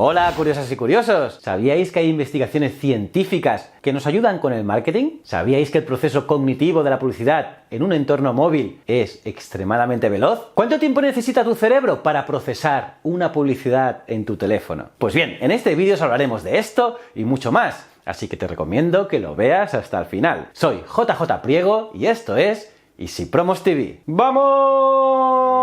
Hola, curiosas y curiosos. ¿Sabíais que hay investigaciones científicas que nos ayudan con el marketing? ¿Sabíais que el proceso cognitivo de la publicidad en un entorno móvil es extremadamente veloz? ¿Cuánto tiempo necesita tu cerebro para procesar una publicidad en tu teléfono? Pues bien, en este vídeo os hablaremos de esto y mucho más, así que te recomiendo que lo veas hasta el final. Soy JJ Priego y esto es Easy Promos TV. ¡Vamos!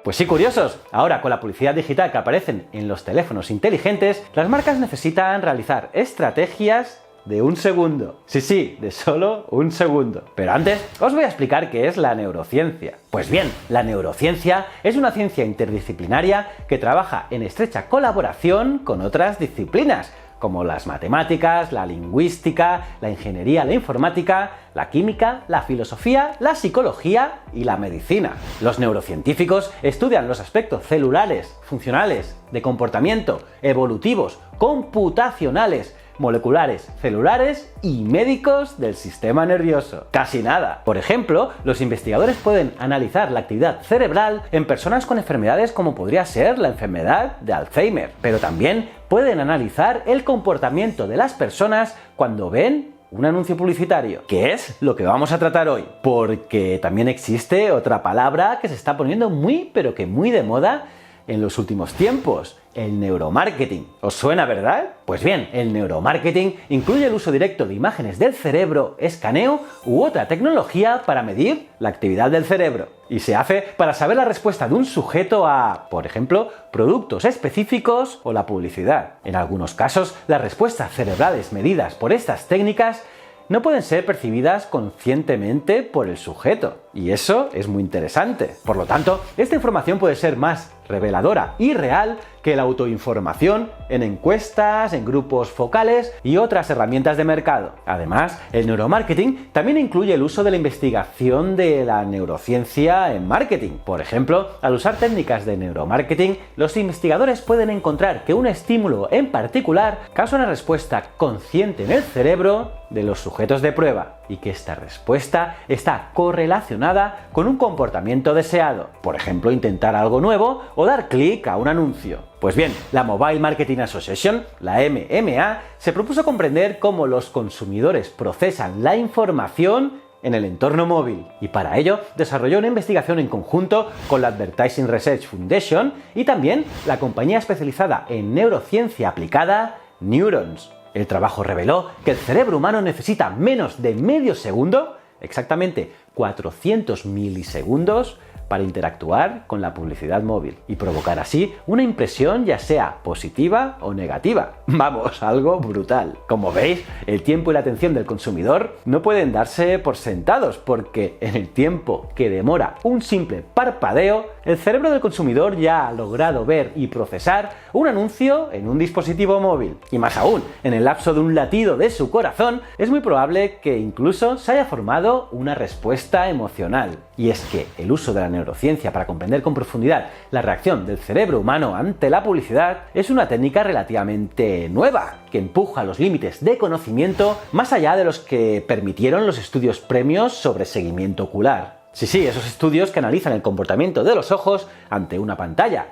Pues sí, curiosos, ahora con la publicidad digital que aparecen en los teléfonos inteligentes, las marcas necesitan realizar estrategias de un segundo. Sí, de solo un segundo. Pero antes os voy a explicar qué es la neurociencia. Pues bien, la neurociencia es una ciencia interdisciplinaria que trabaja en estrecha colaboración con otras disciplinas, como las matemáticas, la lingüística, la ingeniería, la informática, la química, la filosofía, la psicología y la medicina. Los neurocientíficos estudian los aspectos celulares, funcionales, de comportamiento, evolutivos, computacionales, moleculares, celulares y médicos del sistema nervioso. Casi nada. Por ejemplo, los investigadores pueden analizar la actividad cerebral en personas con enfermedades como podría ser la enfermedad de Alzheimer, pero también pueden analizar el comportamiento de las personas cuando ven un anuncio publicitario, que es lo que vamos a tratar hoy, porque también existe otra palabra que se está poniendo muy de moda en los últimos tiempos: el neuromarketing. ¿Os suena, verdad? Pues bien, el neuromarketing incluye el uso directo de imágenes del cerebro, escaneo u otra tecnología para medir la actividad del cerebro. Y se hace para saber la respuesta de un sujeto a, por ejemplo, productos específicos o la publicidad. En algunos casos, las respuestas cerebrales medidas por estas técnicas no pueden ser percibidas conscientemente por el sujeto. Y eso es muy interesante. Por lo tanto, esta información puede ser más reveladora y real que la autoinformación en encuestas, en grupos focales y otras herramientas de mercado. Además, el neuromarketing también incluye el uso de la investigación de la neurociencia en marketing. Por ejemplo, al usar técnicas de neuromarketing, los investigadores pueden encontrar que un estímulo en particular causa una respuesta consciente en el cerebro de los sujetos de prueba, y que esta respuesta está correlacionada con un comportamiento deseado. Por ejemplo, intentar algo nuevo o dar clic a un anuncio. Pues bien, la Mobile Marketing Association, la MMA, se propuso comprender cómo los consumidores procesan la información en el entorno móvil, y para ello desarrolló una investigación en conjunto con la Advertising Research Foundation y también la compañía especializada en neurociencia aplicada Neurons. El trabajo reveló que el cerebro humano necesita menos de medio segundo, exactamente 400 milisegundos, para interactuar con la publicidad móvil y provocar así una impresión ya sea positiva o negativa. Vamos, algo brutal. Como veis, el tiempo y la atención del consumidor no pueden darse por sentados, porque en el tiempo que demora un simple parpadeo, el cerebro del consumidor ya ha logrado ver y procesar un anuncio en un dispositivo móvil. Y más aún, en el lapso de un latido de su corazón, es muy probable que incluso se haya formado una respuesta emocional. Y es que el uso de la neurociencia para comprender con profundidad la reacción del cerebro humano ante la publicidad es una técnica relativamente nueva, que empuja los límites de conocimiento más allá de los que permitieron los estudios premios sobre seguimiento ocular. Sí, esos estudios que analizan el comportamiento de los ojos ante una pantalla,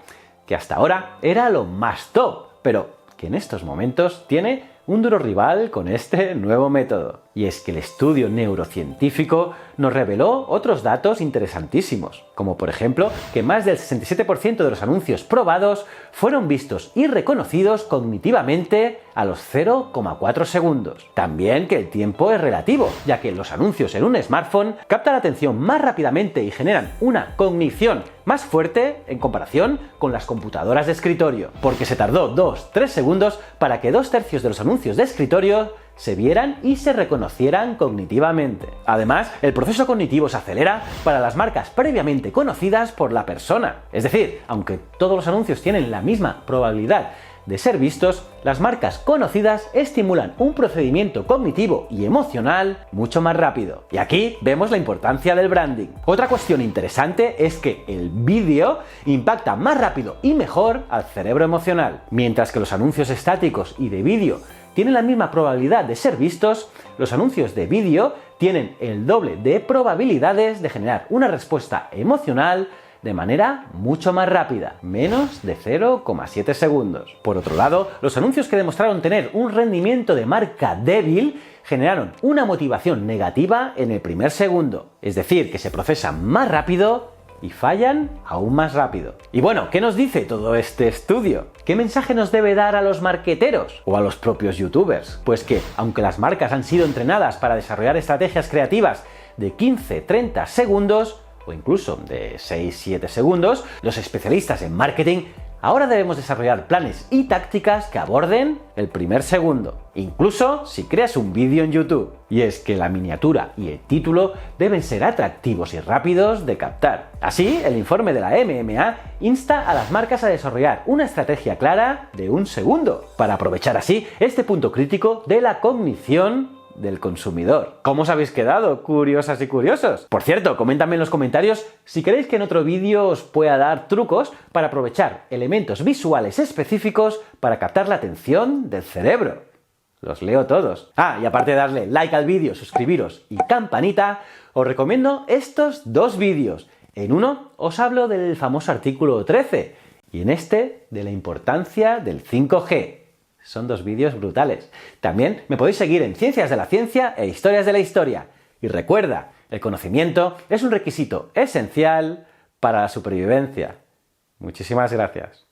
que hasta ahora era lo más top, pero que en estos momentos tiene un duro rival con este nuevo método. Y es que el estudio neurocientífico nos reveló otros datos interesantísimos, como por ejemplo que más del 67% de los anuncios probados fueron vistos y reconocidos cognitivamente a los 0,4 segundos. También que el tiempo es relativo, ya que los anuncios en un smartphone captan la atención más rápidamente y generan una cognición más fuerte en comparación con las computadoras de escritorio, porque se tardó 2-3 segundos para que 2/3 de los anuncios de escritorio se vieran y se reconocieran cognitivamente. Además, el proceso cognitivo se acelera para las marcas previamente conocidas por la persona. Es decir, aunque todos los anuncios tienen la misma probabilidad de ser vistos, las marcas conocidas estimulan un procedimiento cognitivo y emocional mucho más rápido. Y aquí vemos la importancia del branding. Otra cuestión interesante es que el vídeo impacta más rápido y mejor al cerebro emocional. Mientras que los anuncios estáticos y de vídeo tienen la misma probabilidad de ser vistos, los anuncios de vídeo tienen el doble de probabilidades de generar una respuesta emocional de manera mucho más rápida, menos de 0,7 segundos. Por otro lado, los anuncios que demostraron tener un rendimiento de marca débil generaron una motivación negativa en el primer segundo, es decir, que se procesan más rápido y fallan aún más rápido. Y bueno, ¿qué nos dice todo este estudio? ¿Qué mensaje nos debe dar a los marqueteros o a los propios youtubers? Pues que, aunque las marcas han sido entrenadas para desarrollar estrategias creativas de 15-30 segundos, o incluso de 6-7 segundos, los especialistas en marketing ahora debemos desarrollar planes y tácticas que aborden el primer segundo, incluso si creas un vídeo en YouTube. Y es que la miniatura y el título deben ser atractivos y rápidos de captar. Así, el informe de la MMA insta a las marcas a desarrollar una estrategia clara de un segundo, para aprovechar así este punto crítico de la cognición del consumidor. ¿Cómo os habéis quedado, curiosas y curiosos? Por cierto, coméntame en los comentarios si queréis que en otro vídeo os pueda dar trucos para aprovechar elementos visuales específicos para captar la atención del cerebro. Los leo todos. Y aparte de darle like al vídeo, suscribiros y campanita, os recomiendo estos dos vídeos. En uno os hablo del famoso artículo 13 y en este de la importancia del 5G. Son dos vídeos brutales. También me podéis seguir en Ciencias de la Ciencia e Historias de la Historia. Y recuerda, el conocimiento es un requisito esencial para la supervivencia. Muchísimas gracias.